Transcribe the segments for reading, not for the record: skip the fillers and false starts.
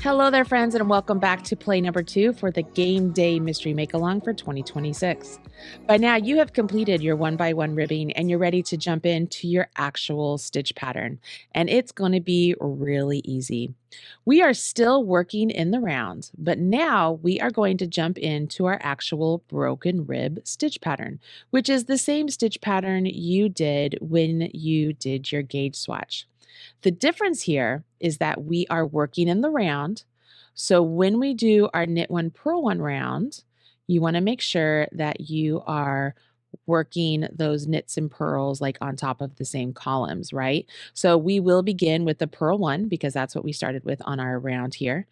Hello there, friends, and welcome back to play number 2 for the Game Day Mystery Make-Along for 2026. By now, you have completed your 1x1 ribbing and you're ready to jump into your actual stitch pattern, and it's going to be really easy. We are still working in the round, but now we are going to jump into our actual broken rib stitch pattern, which is the same stitch pattern you did when you did your gauge swatch. The difference here is that we are working in the round. So when we do our knit one, purl one round, you want to make sure that you are working those knits and purls like on top of the same columns, right? So we will begin with the purl one because that's what we started with on our round here.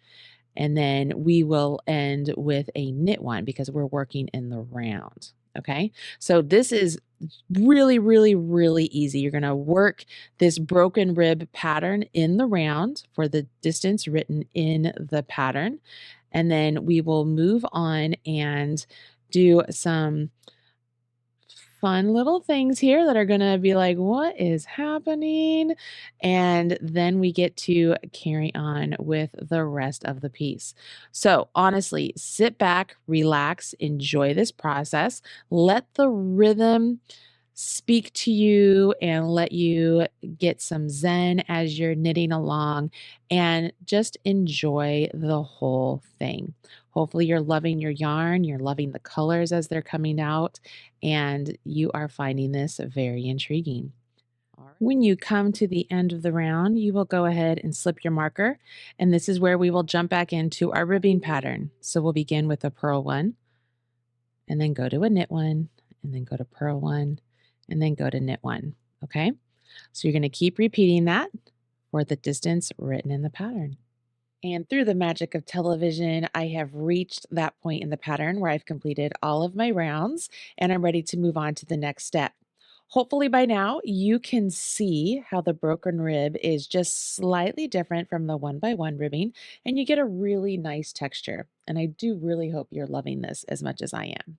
And then we will end with a knit one because we're working in the round. Okay, so this is really, really, really easy. You're going to work this broken rib pattern in the round for the distance written in the pattern. And then we will move on and do some fun little things here that are going to be like, what is happening? And then we get to carry on with the rest of the piece. So honestly, sit back, relax, enjoy this process. Let the rhythm speak to you and let you get some zen as you're knitting along and just enjoy the whole thing. Hopefully you're loving your yarn, you're loving the colors as they're coming out, and you are finding this very intriguing. When you come to the end of the round, you will go ahead and slip your marker, and this is where we will jump back into our ribbing pattern. So we'll begin with a purl one, and then go to a knit one, and then go to purl one, and then go to knit one, okay? So you're going to keep repeating that for the distance written in the pattern. And through the magic of television, I have reached that point in the pattern where I've completed all of my rounds and I'm ready to move on to the next step. Hopefully by now you can see how the broken rib is just slightly different from the 1x1 ribbing and you get a really nice texture. And I do really hope you're loving this as much as I am.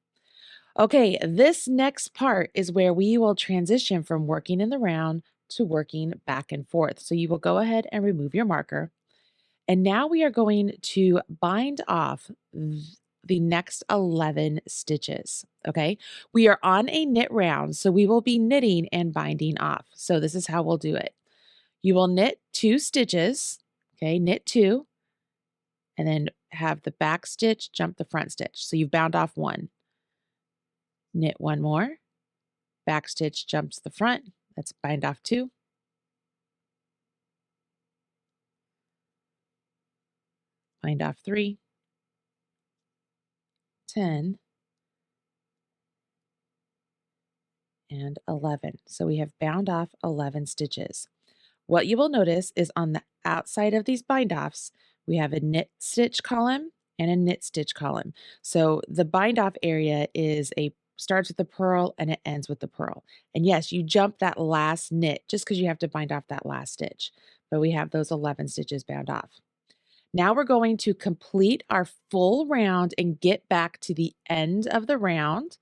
Okay, this next part is where we will transition from working in the round to working back and forth. So you will go ahead and remove your marker. And now we are going to bind off the next 11 stitches, okay? We are on a knit round, so we will be knitting and binding off. So this is how we'll do it. You will knit 2 stitches, okay? Knit 2, and then have the back stitch jump the front stitch. So you've bound off 1. Knit 1 more, back stitch jumps the front, that's bind off 2. Bind off 3, 10, and 11. So we have bound off 11 stitches. What you will notice is on the outside of these bind offs, we have a knit stitch column and a knit stitch column. So the bind off area starts with the purl and it ends with the purl. And yes, you jump that last knit just because you have to bind off that last stitch, but we have those 11 stitches bound off. Now we're going to complete our full round and get back to the end of the round.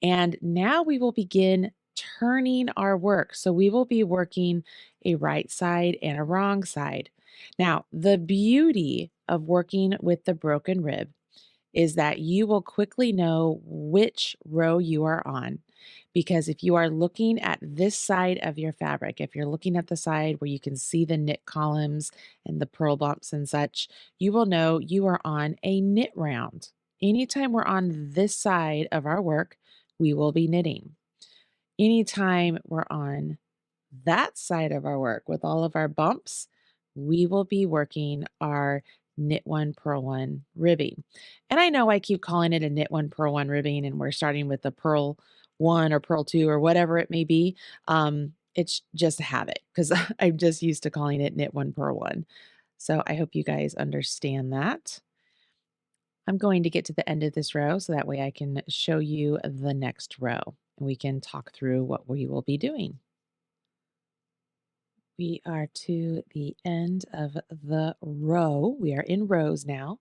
And now we will begin turning our work. So we will be working a right side and a wrong side. Now, the beauty of working with the broken rib is that you will quickly know which row you are on. Because if you are looking at this side of your fabric, if you're looking at the side where you can see the knit columns and the purl bumps and such, you will know you are on a knit round. Anytime we're on this side of our work, we will be knitting. Anytime we're on that side of our work with all of our bumps, we will be working our knit one, purl one ribbing. And I know I keep calling it a knit one, purl one ribbing, and we're starting with the purl one or purl two or whatever it may be. It's just a habit because I'm just used to calling it knit one, purl one. So I hope you guys understand that. I'm going to get to the end of this row so that way I can show you the next row and we can talk through what we will be doing. We are to the end of the row. We are in rows now,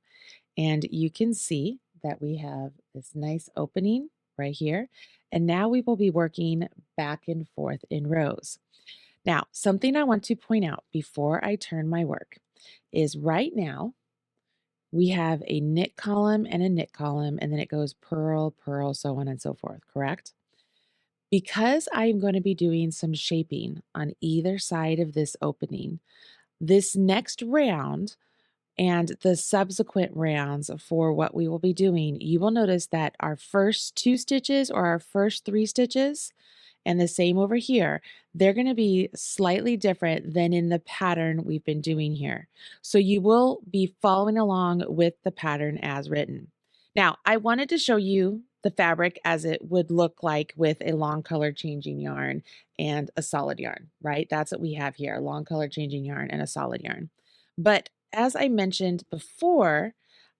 and you can see that we have this nice opening right here. And now we will be working back and forth in rows. Now, something I want to point out before I turn my work is right now we have a knit column and a knit column, and then it goes purl, purl, so on and so forth, correct? Because I'm going to be doing some shaping on either side of this opening, this next round and the subsequent rounds for what we will be doing, you will notice that our first 2 stitches or our first 3 stitches, and the same over here, they're going to be slightly different than in the pattern we've been doing here. So you will be following along with the pattern as written. Now, I wanted to show you the fabric as it would look like with a long color changing yarn and a solid yarn, right? That's what we have here, a long color changing yarn and a solid yarn. But as I mentioned before,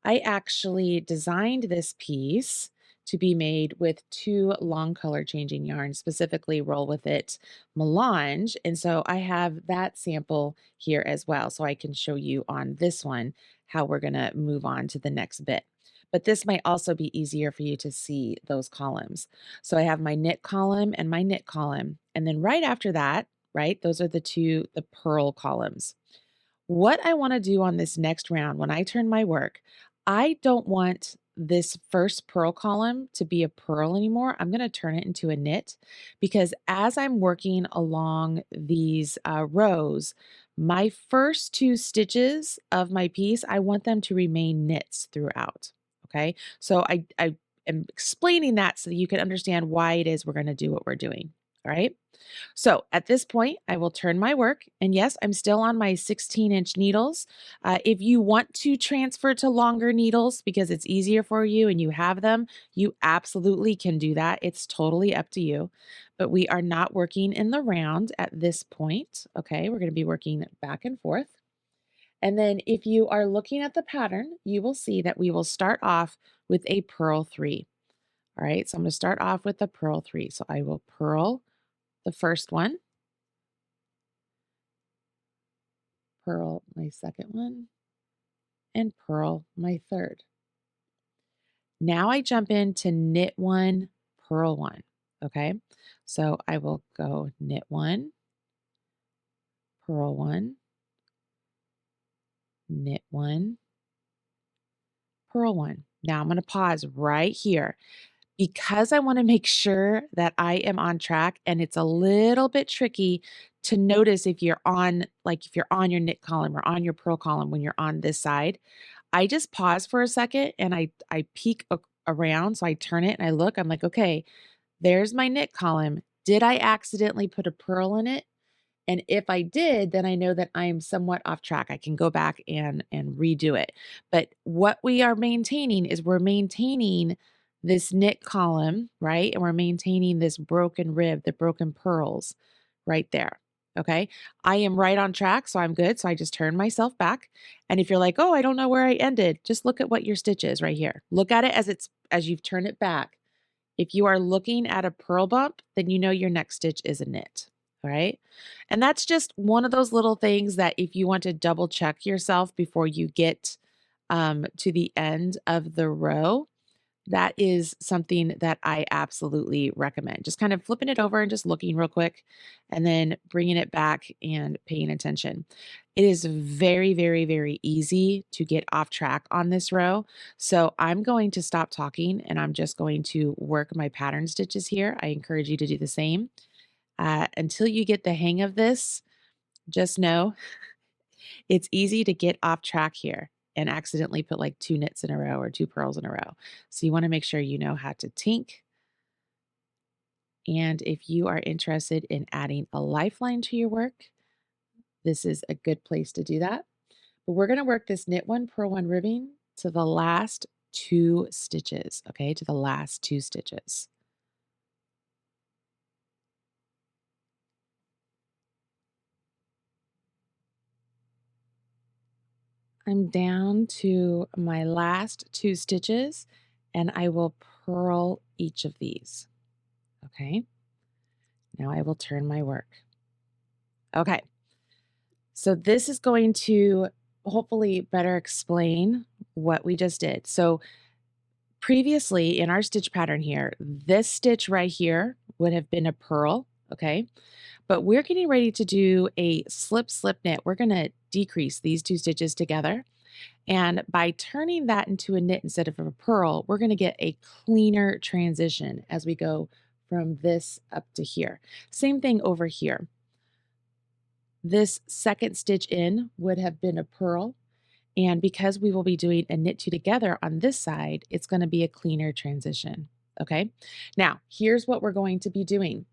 I actually designed this piece to be made with 2 long color changing yarns, specifically Roll With It Melange. And so I have that sample here as well. So I can show you on this one how we're going to move on to the next bit. But this might also be easier for you to see those columns. So I have my knit column and my knit column. And then right after that, right, those are the purl columns. What I want to do on this next round, when I turn my work, I don't want this first purl column to be a purl anymore. I'm going to turn it into a knit because as I'm working along these rows, my first 2 stitches of my piece, I want them to remain knits throughout. Okay, so I am explaining that so that you can understand why it is we're going to do what we're doing. All right. So at this point, I will turn my work. And yes, I'm still on my 16-inch needles. If you want to transfer to longer needles because it's easier for you and you have them, you absolutely can do that. It's totally up to you. But we are not working in the round at this point. Okay, we're going to be working back and forth. And then if you are looking at the pattern, you will see that we will start off with a purl 3. All right, so I'm going to start off with the purl 3. So I will purl the first one, purl my second one, and purl my third. Now I jump into knit 1, purl 1. Okay, so I will go knit 1, purl 1, knit 1, purl 1. Now I'm going to pause right here because I want to make sure that I am on track, and it's a little bit tricky to notice if you're on, like if you're on your knit column or on your purl column when you're on this side. I just pause for a second and I peek around. So I turn it and I look, I'm like, okay, there's my knit column. Did I accidentally put a purl in it? And if I did, then I know that I am somewhat off track. I can go back and redo it. But what we are maintaining is we're maintaining this knit column, right? And we're maintaining this broken rib, the broken purls right there. Okay. I am right on track, so I'm good. So I just turn myself back. And if you're like, oh, I don't know where I ended, just look at what your stitch is right here. Look at it as you've turned it back. If you are looking at a purl bump, then you know your next stitch is a knit. All right. And that's just one of those little things that if you want to double check yourself before you get to the end of the row, that is something that I absolutely recommend. Just kind of flipping it over and just looking real quick and then bringing it back and paying attention. It is very, very, very easy to get off track on this row. So I'm going to stop talking and I'm just going to work my pattern stitches here. I encourage you to do the same. Until you get the hang of this, just know it's easy to get off track here and accidentally put like 2 knits in a row or 2 purls in a row. So you want to make sure you know how to tink. And if you are interested in adding a lifeline to your work, this is a good place to do that. But we're going to work this knit 1, purl 1 ribbing to the last 2 stitches, okay? To the last 2 stitches. I'm down to my last 2 stitches and I will purl each of these. Okay, now I will turn my work. Okay, so this is going to hopefully better explain what we just did. So Previously in our stitch pattern here, this stitch right here would have been a purl, okay? But we're getting ready to do a slip knit. We're gonna decrease these two stitches together. And by turning that into a knit instead of a purl, we're gonna get a cleaner transition as we go from this up to here. Same thing over here. This second stitch in would have been a purl. And because we will be doing a knit two together on this side, it's going to be a cleaner transition. Okay. Now, here's what we're going to be doing.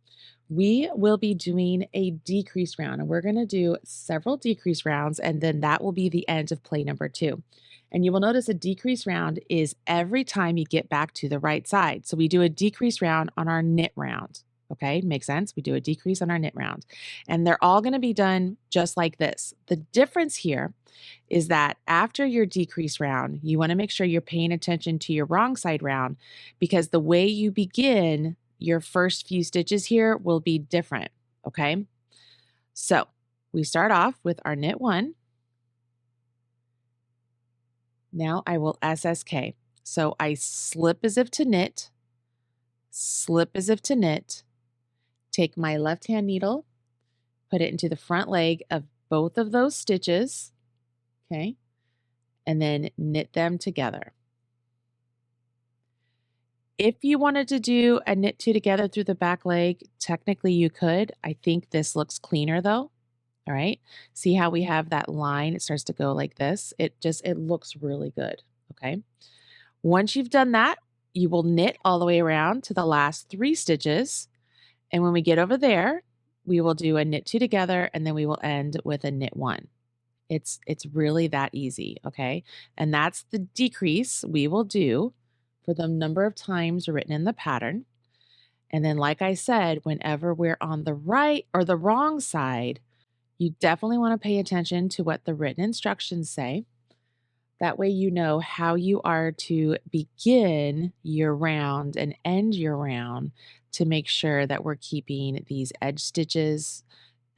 We will be doing a decrease round, and we're going to do several decrease rounds, and then that will be the end of play number 2. And you will notice a decrease round is every time you get back to the right side. So we do a decrease round on our knit round. Okay, makes sense. We do a decrease on our knit round, and they're all going to be done just like this. The difference here is that after your decrease round, you want to make sure you're paying attention to your wrong side round, because the way you begin your first few stitches here will be different. Okay, so we start off with our knit 1. Now I will SSK. So I slip as if to knit, slip as if to knit, take my left hand needle, put it into the front leg of both of those stitches, okay, and then knit them together. If you wanted to do a knit 2 together through the back leg, technically you could. I think this looks cleaner though. All right. See how we have that line? It starts to go like this. It looks really good. Okay. Once you've done that, you will knit all the way around to the last 3 stitches. And when we get over there, we will do a knit 2 together, and then we will end with a knit 1. It's really that easy. Okay. And that's the decrease we will do for the number of times written in the pattern. And then, like I said, whenever we're on the right or the wrong side, you definitely want to pay attention to what the written instructions say. That way you know how you are to begin your round and end your round to make sure that we're keeping these edge stitches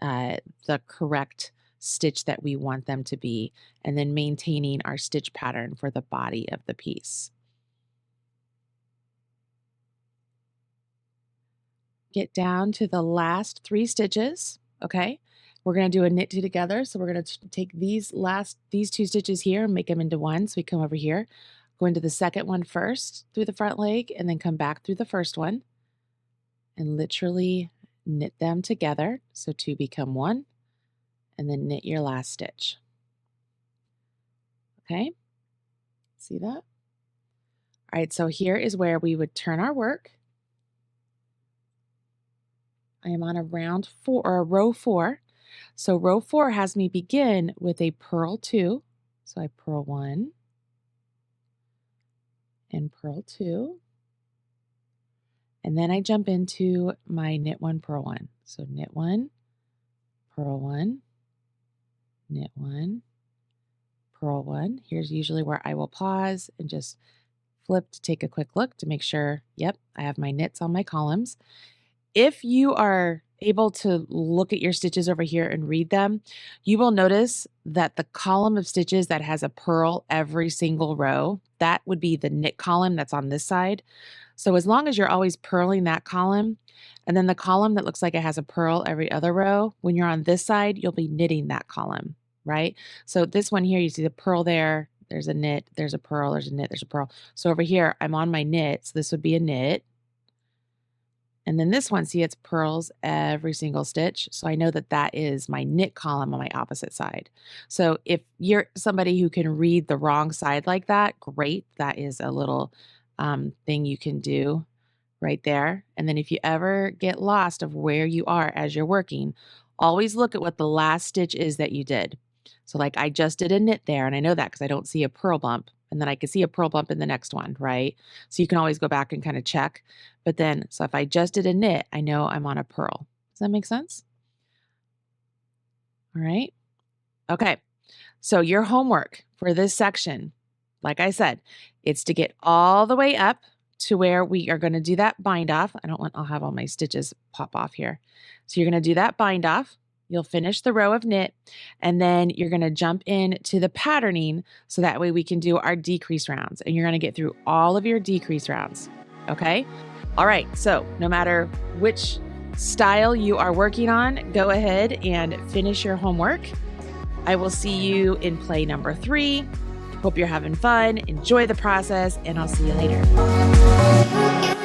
the correct stitch that we want them to be, and then maintaining our stitch pattern for the body of the piece. Get down to the last 3 stitches, okay? We're going to do a knit 2 together. So we're going to take these 2 stitches here and make them into one. So we come over here, go into the second one first through the front leg, and then come back through the first one and literally knit them together. So 2 become 1, and then knit your last stitch. Okay, see that? All right, so here is where we would turn our work. I am on a round 4 or a row 4. So row 4 has me begin with a purl 2. So I purl 1 and purl 2. And then I jump into my knit 1, purl 1. So knit 1, purl 1, knit 1, purl 1. Here's usually where I will pause and just flip to take a quick look to make sure, yep, I have my knits on my columns. If you are able to look at your stitches over here and read them, you will notice that the column of stitches that has a purl every single row, that would be the knit column that's on this side. So as long as you're always purling that column, and then the column that looks like it has a purl every other row, when you're on this side, you'll be knitting that column, right? So this one here, you see the purl there, there's a knit, there's a purl, there's a knit, there's a purl. So over here, I'm on my knit, so this would be a knit. And then this one, see, it's purls every single stitch. So I know that that is my knit column on my opposite side. So if you're somebody who can read the wrong side like that, great. That is a little thing you can do right there. And then if you ever get lost of where you are as you're working, always look at what the last stitch is that you did. So like I just did a knit there, and I know that because I don't see a purl bump. And then I can see a purl bump in the next one, right? So you can always go back and kind of check. But then, so if I just did a knit, I know I'm on a purl. Does that make sense? All right. Okay. So your homework for this section, like I said, it's to get all the way up to where we are going to do that bind off. I'll have all my stitches pop off here. So you're going to do that bind off. You'll finish the row of knit, and then you're going to jump into the patterning so that way we can do our decrease rounds, and you're going to get through all of your decrease rounds. Okay? All right. So no matter which style you are working on, go ahead and finish your homework. I will see you in play number 3. Hope you're having fun. Enjoy the process, and I'll see you later.